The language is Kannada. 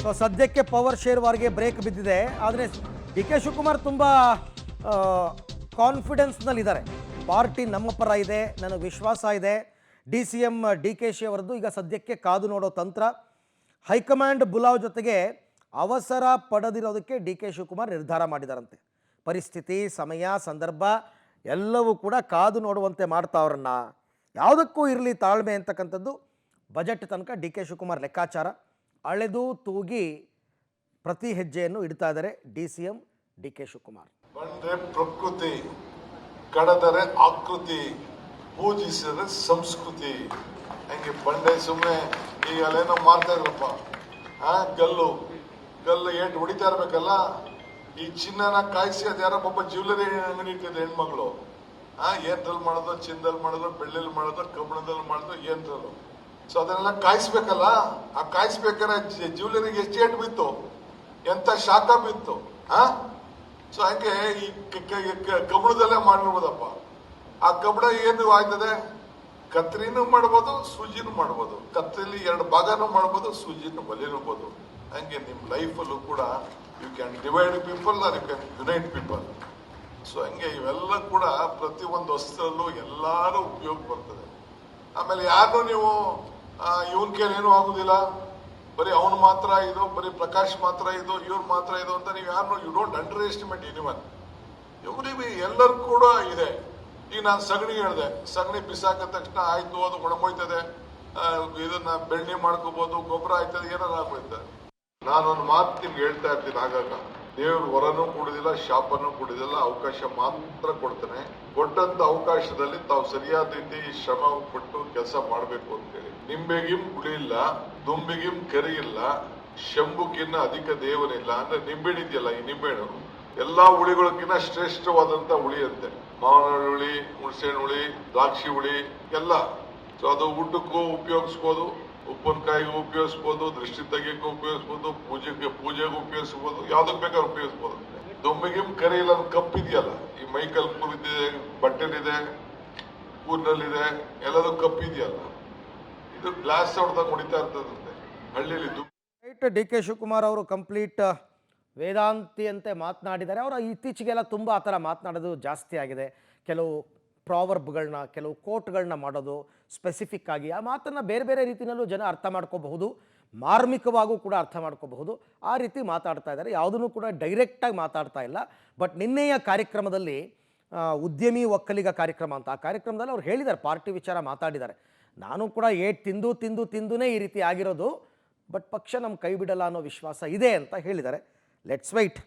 ಸೊ ಸದ್ಯಕ್ಕೆ ಪವರ್ ಶೇರ್ ವಾರ್ಗೆ ಬ್ರೇಕ್ ಬಿದ್ದಿದೆ. ಆದರೆ ಡಿ ಕೆ ಶಿವಕುಮಾರ್ ತುಂಬ ಕಾನ್ಫಿಡೆನ್ಸ್ನಲ್ಲಿದ್ದಾರೆ. ಪಾರ್ಟಿ ನಮ್ಮ ಪರ ಇದೆ, ನನಗೆ ವಿಶ್ವಾಸ ಇದೆ. D C M D K she ಅವರದ್ದು ಈಗ ಸದ್ಯಕ್ಕೆ ಕಾದು ನೋಡೋ ತಂತ್ರ. ಹೈಕಮಾಂಡ್ ಬುಲಾವ್ ಜೊತೆಗೆ ಅವಸರ ಪಡೆದಿರೋದಕ್ಕೆ ಡಿ ಕೆ ಶಿವಕುಮಾರ್ ನಿರ್ಧಾರ ಮಾಡಿದಾರಂತೆ. ಪರಿಸ್ಥಿತಿ, ಸಮಯ, ಸಂದರ್ಭ ಎಲ್ಲವೂ ಕೂಡ ಕಾದು ನೋಡುವಂತೆ ಮಾಡ್ತಾ ಅವ್ರನ್ನ. ಯಾವುದಕ್ಕೂ ಇರಲಿ ತಾಳ್ಮೆ ಅಂತಕ್ಕಂಥದ್ದು ಬಜೆಟ್ ತನಕ ಡಿ ಕೆ ಶಿವಕುಮಾರ್ ಲೆಕ್ಕಾಚಾರ. ಅಳೆದು ತೂಗಿ ಪ್ರತಿ ಹೆಜ್ಜೆಯನ್ನು ಇಡ್ತಾ ಇದ್ದಾರೆ D C M D K Shivakumar. ಬಂದ್ರೆ ಪ್ರಕೃತಿ, ಕಡದರೆ ಆಕೃತಿ, ಪೂಜಿಸಿದರೆ ಸಂಸ್ಕೃತಿ. ಹಂಗೆ ಬಂಡೆ ಸುಮ್ಮನೆ ಈಗ ಅಲ್ಲೇನೋ ಮಾಡ್ತಾ ಇದ್ರಪ್ಪ, ಗಲ್ಲು ಏಟು ಹೊಡಿತಾ ಇರ್ಬೇಕಲ್ಲ. ಈ ಚಿನ್ನನ ಕಾಯಿಸಿ ಅದ್ಯಾರೋ ಒಬ್ಬ ಜ್ಯುವೆಲರಿ ಅಂಗಡಿ ಇಟ್ಟಿದೆ ಹೆಣ್ಮಗಳು. ಏನ್ರಲ್ಲಿ ಮಾಡೋದು, ಚಿನ್ನದಲ್ಲಿ ಮಾಡೋದು, ಬೆಳ್ಳಿಲಿ ಮಾಡೋದು, ಕಬ್ಬಿಣದಲ್ಲಿ ಮಾಡೋದು, ಏನ್ರಲ್ಲೂ. ಸೊ ಅದನ್ನೆಲ್ಲ ಕಾಯಿಸ್ಬೇಕಲ್ಲ. ಆ ಕಾಯಿಸ್ಬೇಕಾದ್ರೆ ಜ್ಯುವೆಲರಿಗೆ ಎಷ್ಟು ಏಟು ಬಿತ್ತು, ಎಂತ ಶಾಖ ಬಿತ್ತು. ಸೊ ಹಂಗೆ ಈ ಕಬ್ಬಿಣದಲ್ಲೇ ಮಾಡಿರ್ಬೋದಪ್ಪ. ಆ ಕಬ್ಬಿಣ ಏನು ಆಯ್ತದೆ, ಕತ್ರಿನೂ ಮಾಡ್ಬೋದು, ಸೂಜಿನೂ ಮಾಡ್ಬೋದು. ಕತ್ರಿಲಿ 2 ಭಾಗನೂ ಮಾಡ್ಬೋದು, ಸೂಜಿನೂ ಬಲಿರ್ಬೋದು. ಹಂಗೆ ನಿಮ್ಮ ಲೈಫಲ್ಲೂ ಕೂಡ you can divide people or you can unite people. So ಹಂಗೆ ಇವೆಲ್ಲ ಕೂಡ ಪ್ರತಿಯೊಂದು ವಸ್ತುರಲ್ಲೂ ಎಲ್ಲರೂ ಉಪಯೋಗ ಬರ್ತದೆ. ಆಮೇಲೆ ಯಾರನ್ನೂ ನೀವು ಇವನ್ ಕೇಳಿ ಏನೂ ಆಗುದಿಲ್ಲ, ಬರೀ ಅವನು ಮಾತ್ರ ಇದು, ಬರೀ ಪ್ರಕಾಶ್ ಮಾತ್ರ ಇದು, ಇವ್ರು ಮಾತ್ರ ಇದು ಅಂತ ನೀವು ಯಾರನ್ನೂ you don't underestimate anyone. ಇವ್ರಿಗೆ ಎಲ್ಲರೂ ಕೂಡ ಇದೆ. ಈಗ ನಾನು ಸಗಣಿ ಹೇಳಿದೆ, ಸಗಣಿ ಬಿಸಾಕಿದ ತಕ್ಷಣ ಆಯ್ತು ಅದು ಒಣಗೋಯ್ತದೆ, ಇದನ್ನ ಬೆಣ್ಣೆ ಮಾಡ್ಕೋಬಹುದು, ಗೊಬ್ಬರ ಆಯ್ತದೆ, ಏನಾದ್ರು ಆಗೋಯ್ತದೆ. ನಾನೊಂದು ಮಾತು ನಿಮ್ಗೆ ಹೇಳ್ತಾ ಇರ್ತೀನಿ ಆಗಾಗ, ದೇವ್ರು ವರನೂ ಕೊಡುದಿಲ್ಲ, ಶಾಪನೂ ಕೊಡುದಿಲ್ಲ, ಅವಕಾಶ ಮಾತ್ರ ಕೊಡ್ತಾನೆ. ಕೊಟ್ಟಂತ ಅವಕಾಶದಲ್ಲಿ ತಾವು ಸರಿಯಾದ ರೀತಿ ಶ್ರಮ ಪಟ್ಟು ಕೆಲಸ ಮಾಡಬೇಕು ಅಂತೇಳಿ. ನಿಂಬೆಗಿಂ ಹುಳಿ ಇಲ್ಲ, ದುಂಬಿಗಿಂ ಕರಿ ಇಲ್ಲ, ಶಂಭುಕಿನ್ನ ಅಧಿಕ ದೇವರಿಲ್ಲ ಅಂದ್ರೆ ನಿಂಬೆಹಣ್ಣು ಇದೆಯಲ್ಲ, ಈ ನಿಂಬೆಹಣ್ಣು ಎಲ್ಲಾ ಹುಳಿಗಳಕ್ಕಿಂತ ಶ್ರೇಷ್ಠವಾದಂತ ಹುಳಿ ಅಂತೆ. ಮಾವಿನ ಹುಳಿ, ಹುಣಸೆಹಣ್ಣು ಹುಳಿ, ದ್ರಾಕ್ಷಿ ಹುಳಿ ಎಲ್ಲ. ಸೊ ಅದು ಊಟಕ್ಕೂ ಉಪಯೋಗಿಸ್ಬೋದು, ಉಪ್ಪಿನಕಾಯಿಗೂ ಉಪಯೋಗಿಸ್ಬೋದು, ದೃಷ್ಟಿ ತೆಗಿಯಕ್ಕೂ ಉಪಯೋಗಿಸ್ಬೋದು, ಪೂಜೆಗೂ ಉಪಯೋಗಿಸ್ಬೋದು, ಯಾವ್ದಕ್ ಬೇಕಾದ್ರೂ ಉಪಯೋಗಿಸ್ಬೋದು. ದೊಂಬಿಗಿಂ ಕರಿ ಇಲ್ಲ, ಕಪ್ಪಿದೆಯಲ್ಲ, ಈ ಮೈಕಲ್ ಕೂರಿದೆ, ಬಟ್ಟೆಲಿದೆ, ಕೂರ್ನಲ್ಲಿದೆ, ಎಲ್ಲದೂ ಕಪ್ಪಿದೆಯಲ್ಲ, ಇದು ಗ್ಲಾಸ್ ಹೊಡೆದಾಗ ಹೊಡಿತಾ ಇರ್ತದಂತೆ ಹಳ್ಳಿಲಿ. ಡಿ ಕೆ ಶಿವಕುಮಾರ್ ಅವರು ಕಂಪ್ಲೀಟ್ ವೇದಾಂತಿ ಅಂತೆ ಮಾತನಾಡಿದ್ದಾರೆ. ಅವರ ಇತ್ತೀಚೆಗೆಲ್ಲ ತುಂಬ ಆ ಥರ ಮಾತನಾಡೋದು ಜಾಸ್ತಿ ಆಗಿದೆ. ಕೆಲವು ಪ್ರಾವರ್ಬ್ಗಳನ್ನ, ಕೆಲವು ಕೋಟ್ಗಳನ್ನ ಮಾಡೋದು ಸ್ಪೆಸಿಫಿಕ್ ಆಗಿ. ಆ ಮಾತನ್ನು ಬೇರೆ ಬೇರೆ ರೀತಿಯಲ್ಲೂ ಜನ ಅರ್ಥ ಮಾಡ್ಕೋಬಹುದು, ಮಾರ್ಮಿಕವಾಗೂ ಕೂಡ ಅರ್ಥ ಮಾಡ್ಕೋಬಹುದು. ಆ ರೀತಿ ಮಾತಾಡ್ತಾ ಇದ್ದಾರೆ. ಯಾವುದನ್ನು ಕೂಡ ಡೈರೆಕ್ಟಾಗಿ ಮಾತಾಡ್ತಾ ಇಲ್ಲ. ಬಟ್ ನಿನ್ನೆಯ ಕಾರ್ಯಕ್ರಮದಲ್ಲಿ ಉದ್ಯಮಿ ಒಕ್ಕಲಿಗ ಕಾರ್ಯಕ್ರಮ ಅಂತ, ಆ ಕಾರ್ಯಕ್ರಮದಲ್ಲಿ ಅವ್ರು ಹೇಳಿದ್ದಾರೆ, ಪಾರ್ಟಿ ವಿಚಾರ ಮಾತಾಡಿದ್ದಾರೆ. ನಾನು ಕೂಡ ತಿಂದುನೇ ಈ ರೀತಿ ಆಗಿರೋದು, ಬಟ್ ಪಕ್ಷ ನಮ್ಮ ಕೈ ಬಿಡಲ್ಲ ಅನ್ನೋ ವಿಶ್ವಾಸ ಇದೆ ಅಂತ ಹೇಳಿದ್ದಾರೆ. Let's wait.